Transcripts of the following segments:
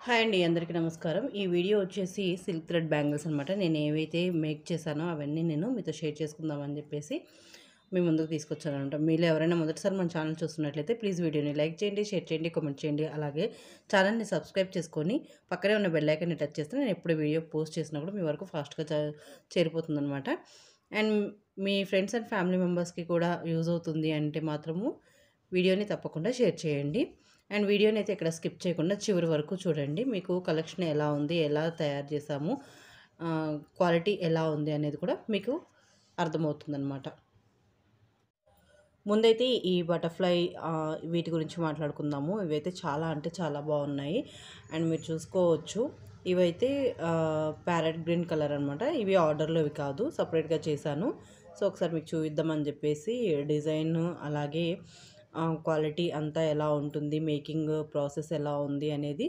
Hi అండి, అందరికీ నమస్కారం. ఈ వీడియో వచ్చేసి సిల్క్ థ్రెడ్ బ్యాంగిల్స్ అనమాట. నేను ఏవైతే మేక్ చేశానో అవన్నీ నేను మీతో షేర్ చేసుకుందామని చెప్పేసి మీ ముందుకు తీసుకొచ్చానమాట. మీలో ఎవరైనా మొదటిసారి మన ఛానల్ చూస్తున్నట్లయితే ప్లీజ్ వీడియోని లైక్ చేయండి, షేర్ చేయండి, కామెంట్ చేయండి. అలాగే ఛానల్ని సబ్స్క్రైబ్ చేసుకొని పక్కనే ఉన్న బెల్ ఐకాన్ని టచ్ చేస్తే నేను ఎప్పుడు వీడియో పోస్ట్ చేసినా కూడా మీ వరకు ఫాస్ట్గా చేరిపోతుందనమాట. అండ్ మీ ఫ్రెండ్స్ అండ్ ఫ్యామిలీ మెంబర్స్కి కూడా యూజ్ అవుతుంది అంటే మాత్రము వీడియోని తప్పకుండా షేర్ చేయండి. అండ్ వీడియోని అయితే ఇక్కడ స్కిప్ చేయకుండా చివరి వరకు చూడండి. మీకు కలెక్షన్ ఎలా ఉంది, ఎలా తయారు చేసాము, క్వాలిటీ ఎలా ఉంది అనేది కూడా మీకు అర్థమవుతుందన్నమాట. ముందైతే ఈ బటర్ఫ్లై వీటి గురించి మాట్లాడుకుందాము. ఇవైతే చాలా అంటే చాలా బాగున్నాయి. అండ్ మీరు చూసుకోవచ్చు, ఇవైతే ప్యారెట్ గ్రీన్ కలర్ అనమాట. ఇవి ఆర్డర్లో ఇవి కాదు, సపరేట్గా చేశాను. సో ఒకసారి మీకు చూపిద్దామని చెప్పేసి డిజైన్ అలాగే క్వాలిటీ అంతా ఎలా ఉంటుంది, మేకింగ్ ప్రాసెస్ ఎలా ఉంది అనేది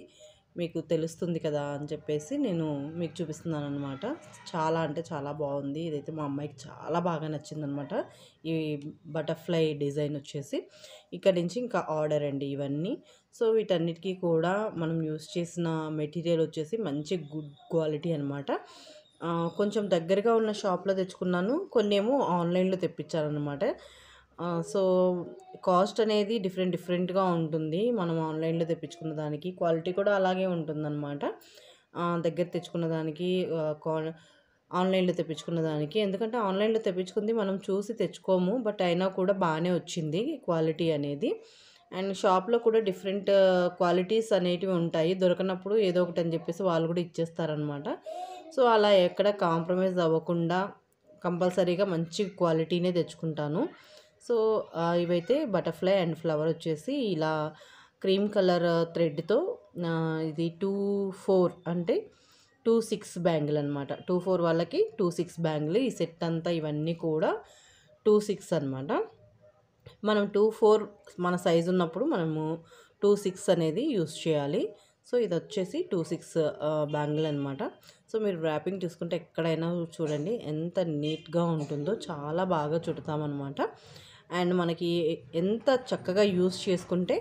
మీకు తెలుస్తుంది కదా అని చెప్పేసి నేను మీకు చూపిస్తున్నాను అనమాట. చాలా అంటే చాలా బాగుంది. ఇదైతే మా అమ్మాయికి చాలా బాగా నచ్చిందనమాట. ఈ బటర్ఫ్లై డిజైన్ వచ్చేసి ఇక్కడ నుంచి ఇంకా ఆర్డర్ అండి ఇవన్నీ. సో వీటన్నిటికీ కూడా మనం యూస్ చేసిన మెటీరియల్ వచ్చేసి మంచి గుడ్ క్వాలిటీ అనమాట. కొంచెం దగ్గరగా ఉన్న షాప్లో తెచ్చుకున్నాను, కొన్ని ఏమో ఆన్లైన్లో తెప్పించాలన్నమాట. సో కాస్ట్ అనేది డిఫరెంట్గా ఉంటుంది. మనం ఆన్లైన్లో తెప్పించుకున్న దానికి క్వాలిటీ కూడా అలాగే ఉంటుందన్నమాట. దగ్గర తెచ్చుకున్న దానికి ఆన్లైన్లో తెప్పించుకున్న దానికి, ఎందుకంటే ఆన్లైన్లో తెప్పించుకుంది మనం చూసి తెచ్చుకోము, బట్ అయినా కూడా బాగానే వచ్చింది క్వాలిటీ అనేది. అండ్ షాప్లో కూడా డిఫరెంట్ క్వాలిటీస్ అనేటివి ఉంటాయి. దొరకనప్పుడు ఏదో ఒకటి అని చెప్పేసి వాళ్ళు కూడా ఇచ్చేస్తారనమాట. సో అలా ఎక్కడ కాంప్రమైజ్ అవ్వకుండా కంపల్సరీగా మంచి క్వాలిటీనే తెచ్చుకుంటాను. సో ఇవైతే బటర్ఫ్లై అండ్ ఫ్లవర్ వచ్చేసి ఇలా క్రీమ్ కలర్ థ్రెడ్తో ఇది 2-4 అంటే 2-6 బ్యాంగిల్ అనమాట. 2-4 వాళ్ళకి 2-6 బ్యాంగిల్. ఈ సెట్ అంతా ఇవన్నీ కూడా 2-6 అనమాట. మనం 2-4 మన సైజు ఉన్నప్పుడు మనము 2-6 అనేది యూస్ చేయాలి. సో ఇది వచ్చేసి 2-6 బ్యాంగిల్ అనమాట. సో మీరు ర్యాపింగ్ చూసుకుంటే ఎక్కడైనా చూడండి ఎంత నీట్గా ఉంటుందో, చాలా బాగా చుడతామన్నమాట. అండ్ మనకి ఎంత చక్కగా యూస్ చేసుకుంటే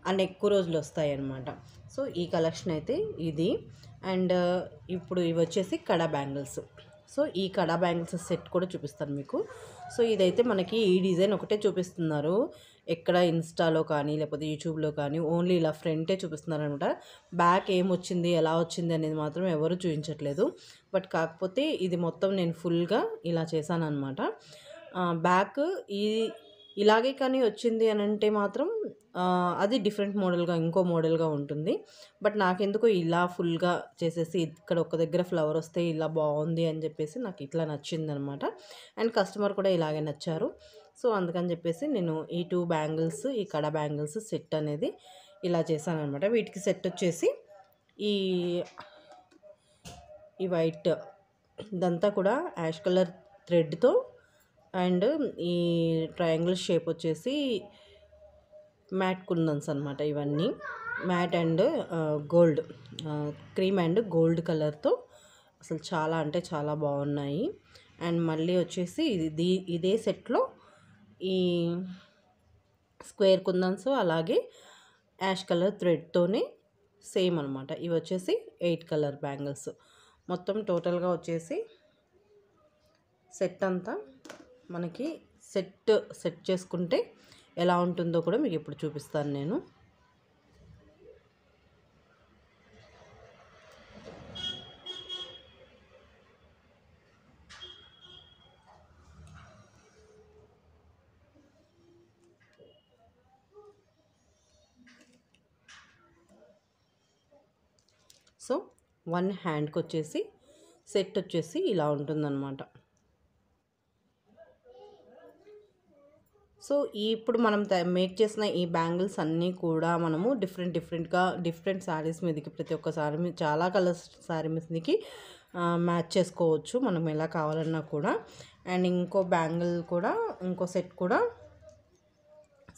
అన్ని ఎక్కువ రోజులు వస్తాయి అన్నమాట. సో ఈ కలెక్షన్ అయితే ఇది. అండ్ ఇప్పుడు ఇవి వచ్చేసి కడా బ్యాంగిల్స్. సో ఈ కడా బ్యాంగిల్స్ సెట్ కూడా చూపిస్తాను మీకు. సో ఇదైతే మనకి ఈ డిజైన్ ఒకటే చూపిస్తున్నారు, ఎక్కడ ఇన్స్టాలో కానీ లేకపోతే యూట్యూబ్లో కానీ ఓన్లీ ఇలా ఫ్రంటే చూపిస్తున్నారు అనమాట. బ్యాక్ ఏమొచ్చింది, ఎలా వచ్చింది అనేది మాత్రం ఎవరు చూపించట్లేదు. బట్ కాకపోతే ఇది మొత్తం నేను ఫుల్గా ఇలా చేశాను అనమాట. బ్యాక్ ఈ ఇలాగే కానీ వచ్చింది అని అంటే మాత్రం అది డిఫరెంట్ మోడల్గా, ఇంకో మోడల్గా ఉంటుంది. బట్ నాకెందుకో ఇలా ఫుల్గా చేసేసి ఇక్కడ ఒక దగ్గర ఫ్లవర్ వస్తే ఇలా బాగుంది అని చెప్పేసి నాకు ఇట్లా నచ్చిందనమాట. అండ్ కస్టమర్ కూడా ఇలాగే నచ్చారు. సో అందుకని చెప్పేసి నేను ఈ 2 బ్యాంగిల్స్, ఈ కడా బ్యాంగిల్స్ సెట్ అనేది ఇలా చేశాను అనమాట. వీటికి సెట్ వచ్చేసి ఈ ఈ వైట్ ఇదంతా కూడా యాష్ కలర్ థ్రెడ్తో అండ్ ఈ ట్రయాంగిల్ షేప్ వచ్చేసి మ్యాట్ కుందన్స్ అనమాట. ఇవన్నీ matte and gold, cream and gold కలర్తో అసలు చాలా అంటే చాలా బాగున్నాయి. అండ్ మళ్ళీ వచ్చేసి ఇదే సెట్లో ఈ స్క్వేర్ కుందన్స్ అలాగే యాష్ కలర్ థ్రెడ్తోనే సేమ్ అనమాట. ఇవి వచ్చేసి 8 కలర్ బ్యాంగిల్స్. మొత్తం టోటల్గా వచ్చేసి సెట్ అంతా మనకి సెట్ చేసుకుంటే ఎలా ఉంటుందో కూడా మీకు ఇప్పుడు చూపిస్తాను నేను. సో 1 హ్యాండ్కి వచ్చేసి సెట్ వచ్చేసి ఇలా ఉంటుందన్నమాట. సో ఇప్పుడు మనం మేక్ చేసిన ఈ బ్యాంగిల్స్ అన్నీ కూడా మనము డిఫరెంట్ శారీస్ మీదకి, ప్రతి ఒక్క శారీ మీద, చాలా కలర్స్ శారీ మీదకి మ్యాచ్ చేసుకోవచ్చు మనం ఎలా కావాలన్నా కూడా. అండ్ ఇంకో బ్యాంగిల్ కూడా, ఇంకో సెట్ కూడా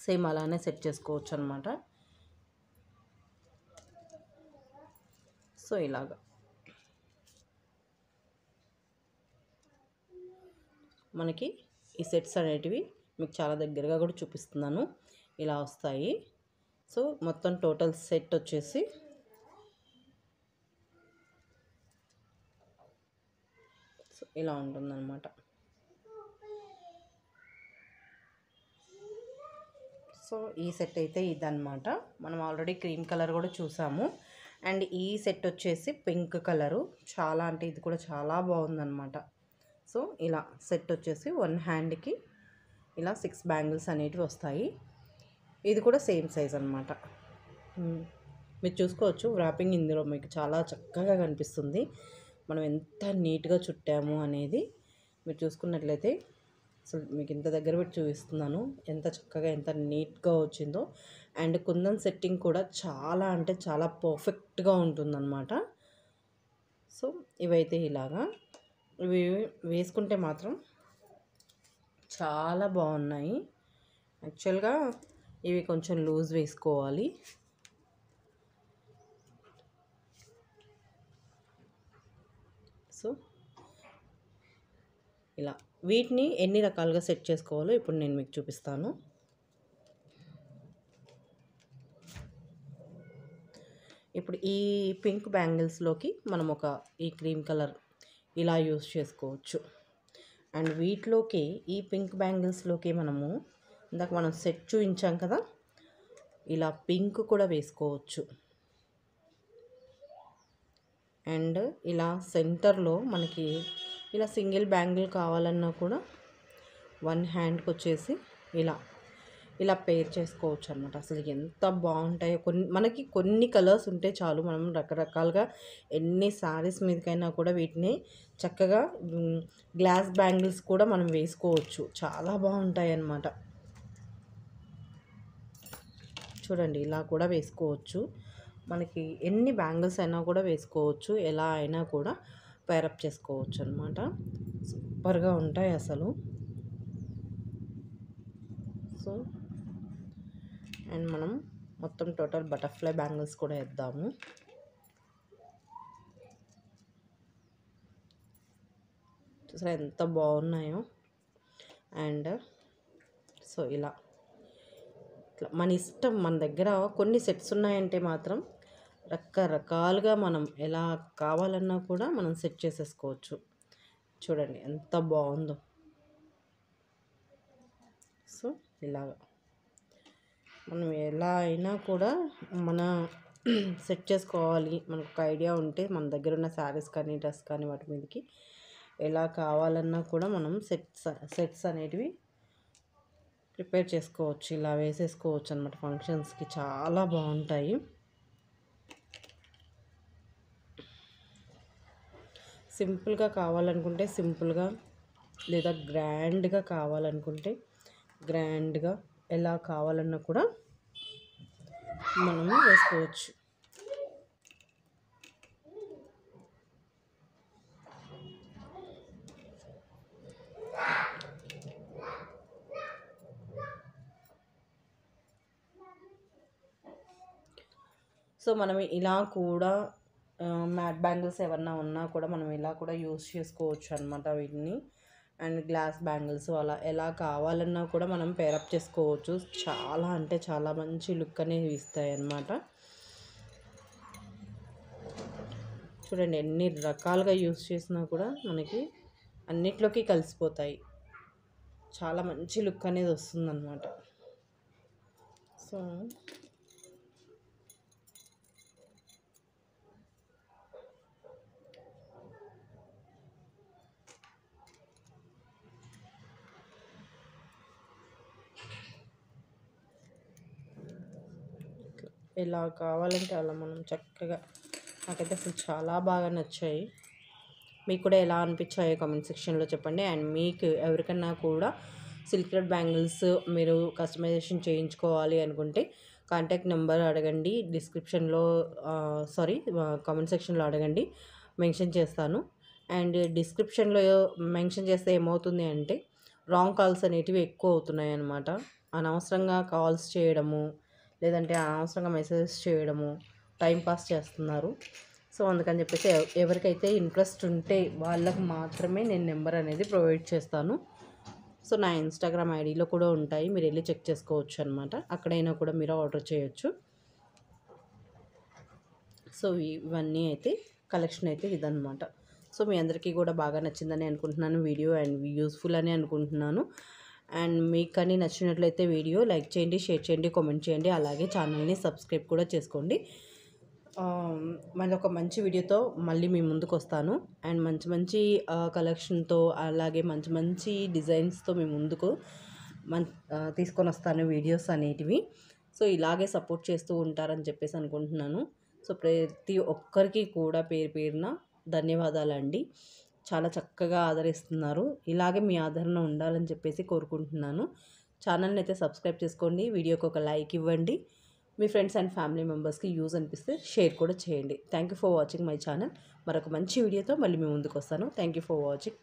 సేమ్ అలానే సెట్ చేసుకోవచ్చు అనమాట. సో ఇలాగా మనకి ఈ సెట్స్ అనేటివి మీకు చాలా దగ్గరగా కూడా చూపిస్తున్నాను, ఇలా వస్తాయి. సో మొత్తం టోటల్ సెట్ వచ్చేసి ఇలా ఉంటుందన్నమాట. సో ఈ సెట్ అయితే ఇదన్నమాట. మనం ఆల్రెడీ క్రీమ్ కలర్ కూడా చూసాము. అండ్ ఈ సెట్ వచ్చేసి పింక్ కలరు. చాలా అంటే ఇది కూడా చాలా బాగుందన్నమాట. సో ఇలా సెట్ వచ్చేసి 1 హ్యాండ్కి ఇలా 6 బ్యాంగిల్స్ అనేటివి వస్తాయి. ఇది కూడా సేమ్ సైజ్ అనమాట. మీరు చూసుకోవచ్చు వ్రాపింగ్ ఇందులో మీకు చాలా చక్కగా కనిపిస్తుంది. మనం ఎంత నీట్గా చుట్టాము అనేది మీరు చూసుకున్నట్లయితే అసలు మీకు ఇంత దగ్గర పెట్టి చూపిస్తున్నాను ఎంత చక్కగా ఎంత నీట్గా వచ్చిందో. అండ్ కుందన్ సెట్టింగ్ కూడా చాలా అంటే చాలా పర్ఫెక్ట్గా ఉంటుందన్నమాట. సో ఇవైతే ఇలాగా ఇవి వేసుకుంటే మాత్రం చాలా బాగున్నాయి. యాక్చువల్గా ఇవి కొంచెం లూజ్ వేసుకోవాలి. సో ఇలా వీటిని ఎన్ని రకాలుగా సెట్ చేసుకోవాలో ఇప్పుడు నేను మీకు చూపిస్తాను. ఇప్పుడు ఈ పింక్ బ్యాంగిల్స్లోకి మనం ఈ క్రీమ్ కలర్ ఇలా యూస్ చేసుకోవచ్చు. అండ్ వీటిలోకి ఈ పింక్ బ్యాంగిల్స్లోకి మనము ఇందాక మనం సెట్ చూపించాం కదా, ఇలా పింక్ కూడా వేసుకోవచ్చు. అండ్ ఇలా సెంటర్లో మనకి ఇలా సింగిల్ బ్యాంగిల్ కావాలన్నా కూడా 1 హ్యాండ్కి వచ్చేసి ఇలా పేర్ చేసుకోవచ్చు అనమాట. అసలు ఎంత బాగుంటాయో. మనకి కొన్ని కలర్స్ ఉంటే చాలు, మనం రకరకాలుగా ఎన్ని శారీస్ మీదకైనా కూడా వీటిని చక్కగా గ్లాస్ బ్యాంగిల్స్ కూడా మనం వేసుకోవచ్చు. చాలా బాగుంటాయి అన్నమాట. చూడండి ఇలా కూడా వేసుకోవచ్చు. మనకి ఎన్ని బ్యాంగిల్స్ అయినా కూడా వేసుకోవచ్చు, ఎలా అయినా కూడా పేరప్ చేసుకోవచ్చు అనమాట. సూపర్గా ఉంటాయి అసలు. సో అండ్ మనం మొత్తం టోటల్ బటర్ఫ్లై బ్యాంగిల్స్ కూడా వేద్దాము. చూసారా ఎంత బాగున్నాయో. అండ్ సో ఇలా మన ఇష్టం. మన దగ్గర కొన్ని సెట్స్ ఉన్నాయంటే మాత్రం రకరకాలుగా మనం ఎలా కావాలన్నా కూడా మనం సెట్ చేసేసుకోవచ్చు. చూడండి ఎంత బాగుందో. సో ఇలాగా మనం ఎలా అయినా కూడా మన సెట్ చేసుకోవాలి. మనకు ఒక ఐడియా ఉంటే మన దగ్గర ఉన్న శారీస్ కానీ డ్రెస్ కానీ వాటి మీదకి ఎలా కావాలన్నా కూడా మనం సెట్స్ అనేటివి ప్రిపేర్ చేసుకోవచ్చు. ఇలా వేసేసుకోవచ్చు అనమాట. ఫంక్షన్స్కి చాలా బాగుంటాయి. సింపుల్గా కావాలనుకుంటే సింపుల్గా, లేదా గ్రాండ్గా కావాలనుకుంటే గ్రాండ్గా, ఎలా కావాలన్నా కూడా మనము వేసుకోవచ్చు. సో మనం ఇలా కూడా మ్యాట్ బ్యాంగిల్స్ ఏమన్నా ఉన్నా కూడా మనం ఇలా కూడా యూస్ చేసుకోవచ్చు అనమాట వీటిని. అండ్ గ్లాస్ బ్యాంగిల్స్ అలా ఎలా కావాలన్నా కూడా మనం పేరప్ చేసుకోవచ్చు. చాలా అంటే చాలా మంచి లుక్ అనేది ఇస్తాయి అన్నమాట. చూడండి ఎన్ని రకాలుగా యూస్ చేసినా కూడా మనకి అన్నిట్లోకి కలిసిపోతాయి. చాలా మంచి లుక్ అనేది వస్తుందన్నమాట. సో ఎలా కావాలంటే అలా మనం చక్కగా, నాకైతే అసలు చాలా బాగా నచ్చాయి. మీకు కూడా ఎలా అనిపించాయో కామెంట్ సెక్షన్లో చెప్పండి. అండ్ మీకు ఎవరికన్నా కూడా సిల్క్ థ్రెడ్ బ్యాంగిల్స్ మీరు కస్టమైజేషన్ చేయించుకోవాలి అనుకుంటే కాంటాక్ట్ నెంబర్ అడగండి, డిస్క్రిప్షన్లో కామెంట్ సెక్షన్లో అడగండి, మెన్షన్ చేస్తాను. అండ్ డిస్క్రిప్షన్లో మెన్షన్ చేస్తే ఏమవుతుంది అంటే రాంగ్ కాల్స్ అనేటివి ఎక్కువ అవుతున్నాయి అన్నమాట. అనవసరంగా కాల్స్ చేయడము, లేదంటే అనవసరంగా మెసేజెస్ చేయడము, టైంపాస్ చేస్తున్నారు. సో అందుకని చెప్పేసి ఎవరికైతే ఇంట్రెస్ట్ ఉంటే వాళ్ళకి మాత్రమే నేను నెంబర్ అనేది ప్రొవైడ్ చేస్తాను. సో నా ఇన్స్టాగ్రామ్ ఐడిలో కూడా ఉంటాయి, మీరు వెళ్ళి చెక్ చేసుకోవచ్చు అనమాట. అక్కడైనా కూడా మీరు ఆర్డర్ చేయొచ్చు. సో ఇవన్నీ అయితే కలెక్షన్ అయితే ఇదన్నమాట. సో మీ అందరికీ కూడా బాగా నచ్చిందని అనుకుంటున్నాను వీడియో, అండ్ యూస్ఫుల్ అని అనుకుంటున్నాను. అండ్ మీకు కానీ నచ్చినట్లయితే వీడియో లైక్ చేయండి, షేర్ చేయండి, కామెంట్ చేయండి. అలాగే ఛానల్ని సబ్స్క్రైబ్ కూడా చేసుకోండి. మళ్ళీ ఒక మంచి వీడియోతో మళ్ళీ మీ ముందుకు వస్తాను. అండ్ మంచి మంచి కలెక్షన్తో, అలాగే మంచి మంచి డిజైన్స్తో మీ ముందుకు తీసుకొని వస్తాను వీడియోస్ అనేటివి. సో ఇలాగే సపోర్ట్ చేస్తూ ఉంటారని చెప్పేసి అనుకుంటున్నాను. సో ప్రతి ఒక్కరికి కూడా పేరు పేరున ధన్యవాదాలండి. చాలా చక్కగా ఆదరిస్తున్నారు. ఇలాగే మీ ఆదరణ ఉండాలని చెప్పేసి కోరుకుంటున్నాను. ఛానల్ని అయితే సబ్స్క్రైబ్ చేసుకోండి, వీడియోకి ఒక లైక్ ఇవ్వండి. మీ ఫ్రెండ్స్ అండ్ ఫ్యామిలీ మెంబర్స్కి యూజ్ అనిపిస్తే షేర్ కూడా చేయండి. Thank you for watching my channel. మరొక మంచి వీడియోతో మళ్ళీ మీ ముందుకు వస్తాను. Thank you for watching.